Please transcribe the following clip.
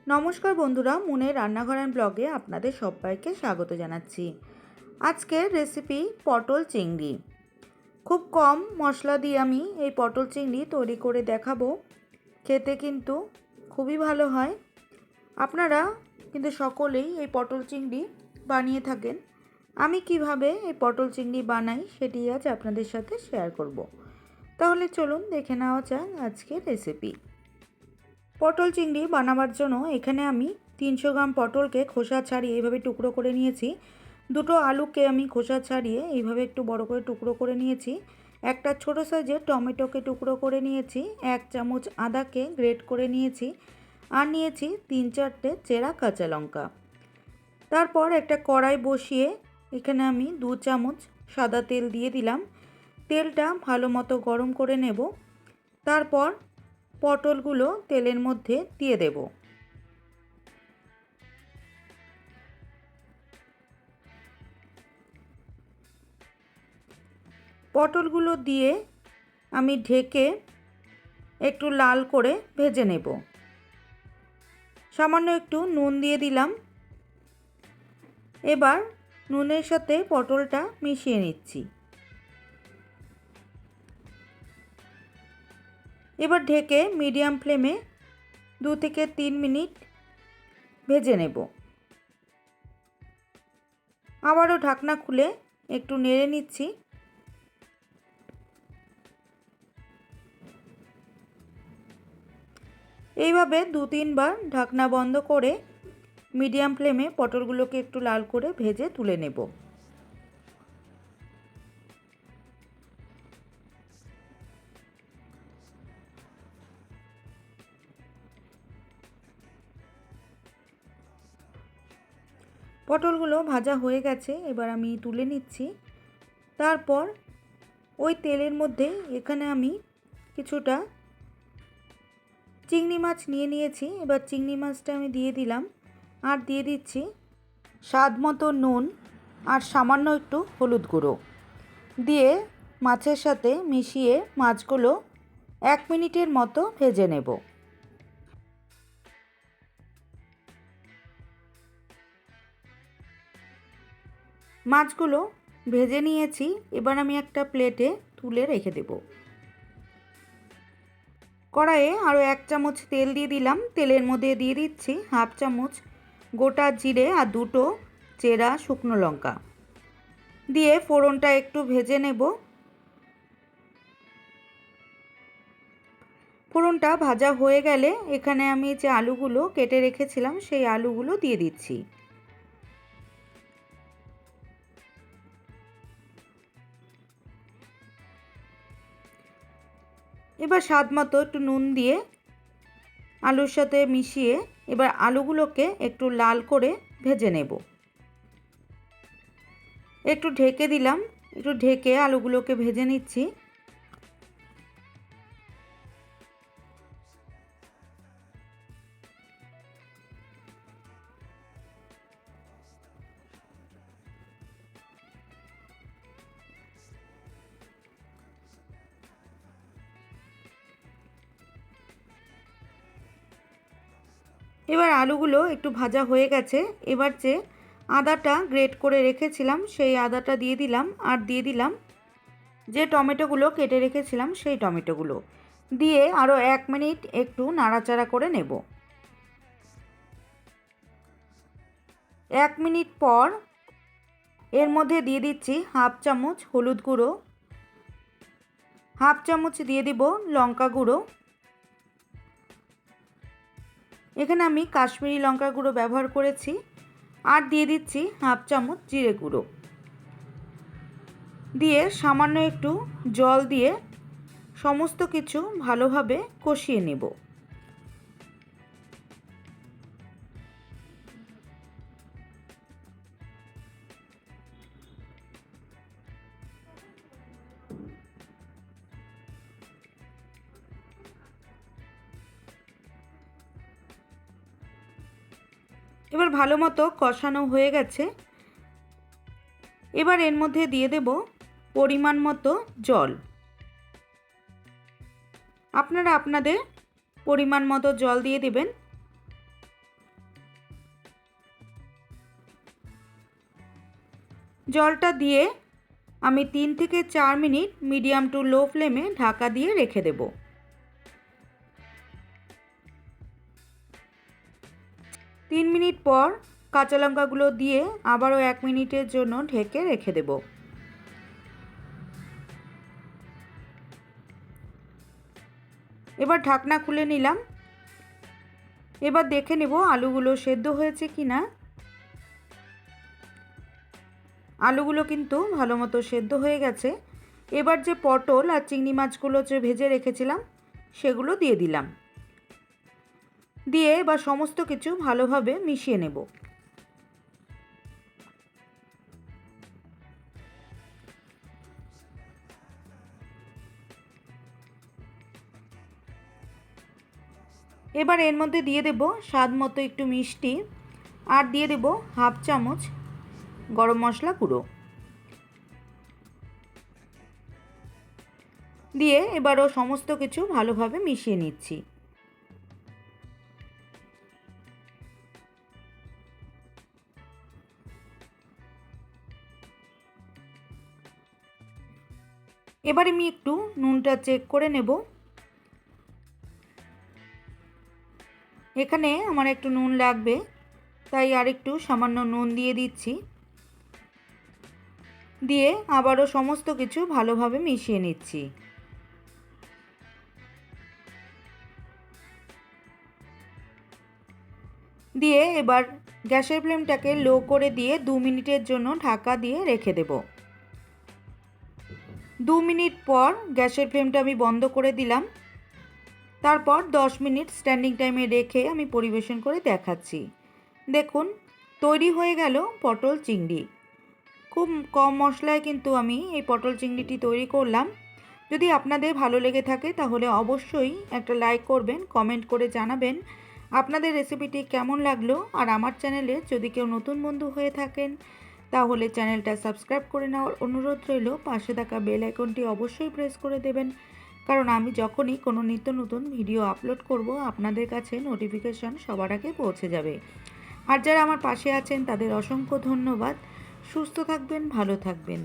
নমস্কার বন্ধুরা, মুনের রান্নাঘর অ্যান্ড ব্লগে আপনাদের সবাইকে স্বাগত জানাচ্ছি। আজকের রেসিপি পটল চিংড়ি। খুব কম মশলা দিয়ে আমি এই পটল চিংড়ি তৈরি করে দেখাবো। খেতে কিন্তু খুবই ভালো হয়। আপনারা কিন্তু সকলেই এই পটল চিংড়ি বানিয়ে থাকেন। আমি কিভাবে এই পটল চিংড়ি বানাই সেটি আজ আপনাদের সাথে শেয়ার করব। তাহলে চলুন দেখে নেওয়া যাক আজকের রেসিপি। পটল চিংড়ি বানাবার জন্য এখানে আমি 300 গ্রাম পটলকে খোসা ছাড়িয়ে এইভাবে টুকরো করে নিয়েছি। দুটো আলুকে আমি খোসা ছাড়িয়ে এইভাবে একটু বড় করে টুকরো করে নিয়েছি। একটা ছোট সাইজের টমেটোকে টুকরো করে নিয়েছি। 1 চামচ আদাকে গ্রেট করে নিয়েছি। আর নিয়েছি 3-4টে চেরা কাঁচা লঙ্কা। তারপর একটা কড়াই বসিয়ে এখানে আমি 2 চামচ সাদা তেল দিয়ে দিলাম। তেলটা ভালো মতো গরম করে নেব। তারপর পটলগুলো তেলের মধ্যে দিয়ে দেব। পটলগুলো দিয়ে আমি ঢেকে একটু লাল করে ভেজে নেব। সামান্য একটু নুন দিয়ে দিলাম। এবার নুনের সাথে পটলটা মিশিয়ে নিচ্ছি। এবার ঢেকে মিডিয়াম ফ্লেমে 2 থেকে 3 মিনিট ভেজে নেব। আবারও ঢাকনা খুলে একটু নেড়ে নিচ্ছি। এইভাবে 2-3 বার ঢাকনা বন্ধ করে মিডিয়াম ফ্লেমে পটলগুলোকে একটু লাল করে ভেজে তুলে নেব। পটলগুলো ভাজা হয়ে গেছে, এবার আমি তুলে নিচ্ছি। তারপর ওই তেলের মধ্যে এখানে আমি কিছুটা চিংড়ি মাছ নিয়ে নিয়েছি। এবার চিংড়ি মাছটা আমি দিয়ে দিলাম। আর দিয়ে দিচ্ছি স্বাদ মতো নুন আর সামান্য একটু হলুদ গুঁড়ো দিয়ে মাছের সাথে মিশিয়ে মাছগুলো 1 মিনিটের মতো ভেজে নেব। মাছগুলো ভেজে নিয়েছি। এবার আমি একটা প্লেটে তুলে রেখে দেব। কড়াইয়ে আরও 1 চামচ তেল দিয়ে দিলাম। তেলের মধ্যে দিয়ে দিচ্ছি 1/2 চামচ গোটা জিরে আর 2টো চেরা শুকনো লঙ্কা দিয়ে ফোড়নটা একটু ভেজে নেব। ফোড়নটা ভাজা হয়ে গেলে এখানে আমি যে আলুগুলো কেটে রেখেছিলাম সেই আলুগুলো দিয়ে দিচ্ছি। এবার স্বাদ মতো একটু নুন দিয়ে আলুর সাথে মিশিয়ে এবার আলুগুলোকে একটু লাল করে ভেজে নেব। একটু ঢেকে দিলাম। একটু ঢেকে আলুগুলোকে ভেজে নিচ্ছি। এবার আলুগুলো একটু ভাজা হয়ে গেছে। এবার যে আদাটা গ্রেট করে রেখেছিলাম সেই আদাটা দিয়ে দিলাম। আর দিয়ে দিলাম যে টমেটোগুলো কেটে রেখেছিলাম সেই টমেটোগুলো দিয়ে আরও 1 মিনিট একটু নাড়াচাড়া করে নেব। 1 মিনিট পর এর মধ্যে দিয়ে দিচ্ছি 1/2 চামচ হলুদ গুঁড়ো, 1/2 চামচ দিয়ে দিব লঙ্কা গুঁড়ো। এখানে আমি কাশ্মীরি লঙ্কা গুঁড়ো ব্যবহার করেছি। আর দিয়ে দিচ্ছি 1/2 চামচ জিরে গুঁড়ো দিয়ে সামান্য একটু জল দিয়ে সমস্ত কিছু ভালোভাবে কষিয়ে নেব। এবার ভালো মতো কষানো হয়ে গেছে। এবার এর মধ্যে দিয়ে দেব পরিমাণ মতো জল। আপনারা আপনাদের পরিমাণ মতো জল দিয়ে দেবেন। জলটা দিয়ে আমি 3 থেকে 4 মিনিট মিডিয়াম টু লো ফ্লেমে ঢাকা দিয়ে রেখে দেব। 3 মিনিট পর কাঁচা লঙ্কাগুলো দিয়ে আবারও 1 মিনিটের জন্য ঢেকে রেখে দেব। এবার ঢাকনা খুলে নিলাম। এবার দেখে নেব আলুগুলো সেদ্ধ হয়েছে কিনা। আলুগুলো কিন্তু ভালো মতো সেদ্ধ হয়ে গেছে। এবার যে পটল আর চিংড়ি মাছগুলো যে ভেজে রেখেছিলাম সেগুলো দিয়ে দিলাম। দিয়ে এবার সমস্ত কিছু ভালোভাবে মিশিয়ে নেব। এবার এর মধ্যে দিয়ে দেব স্বাদ মতো একটু মিষ্টি আর দিয়ে দেব হাফ চামচ গরম মশলা গুঁড়ো। দিয়ে এবারও সমস্ত কিছু ভালোভাবে মিশিয়ে নিচ্ছি। এবার আমি একটু নুনটা চেক করে নেব। এখানে আমার একটু নুন লাগবে, তাই আর একটু সামান্য নুন দিয়ে দিচ্ছি। দিয়ে আবারও সমস্ত কিছু ভালোভাবে মিশিয়ে নিচ্ছি। দিয়ে এবার গ্যাসের ফ্লেমটাকে লো করে দিয়ে 2 মিনিটের জন্য ঢাকা দিয়ে রেখে দেব। 2 মিনিট পর গ্যাসের ফ্লেমটা আমি বন্ধ করে দিলাম। তারপর 10 মিনিট স্ট্যান্ডিং টাইমে রেখে আমি পরিবেশন করে দেখাচ্ছি। দেখুন তৈরি হয়ে গেল পটল চিংড়ি। খুব কম মশলায় কিন্তু আমি এই পটল চিংড়িটি তৈরি করলাম। যদি আপনাদের ভালো লেগে থাকে তাহলে অবশ্যই একটা লাইক করবেন, কমেন্ট করে জানাবেন আপনাদের রেসিপিটি কেমন লাগলো। আর আমার চ্যানেলে যদি কেউ নতুন বন্ধু হয়ে থাকেন তাহলে চ্যানেলটা সাবস্ক্রাইব করে নেওয়ার অনুরোধ রইল। পাশে থাকা বেল আইকনটি অবশ্যই প্রেস করে দেবেন, কারণ আমি যখনই কোনো নিত্য নতুন ভিডিও আপলোড করব আপনাদের কাছে নোটিফিকেশন সবার আগে পৌঁছে যাবে। আর যারা আমার পাশে আছেন তাদের অসংখ্য ধন্যবাদ। সুস্থ থাকবেন, ভালো থাকবেন।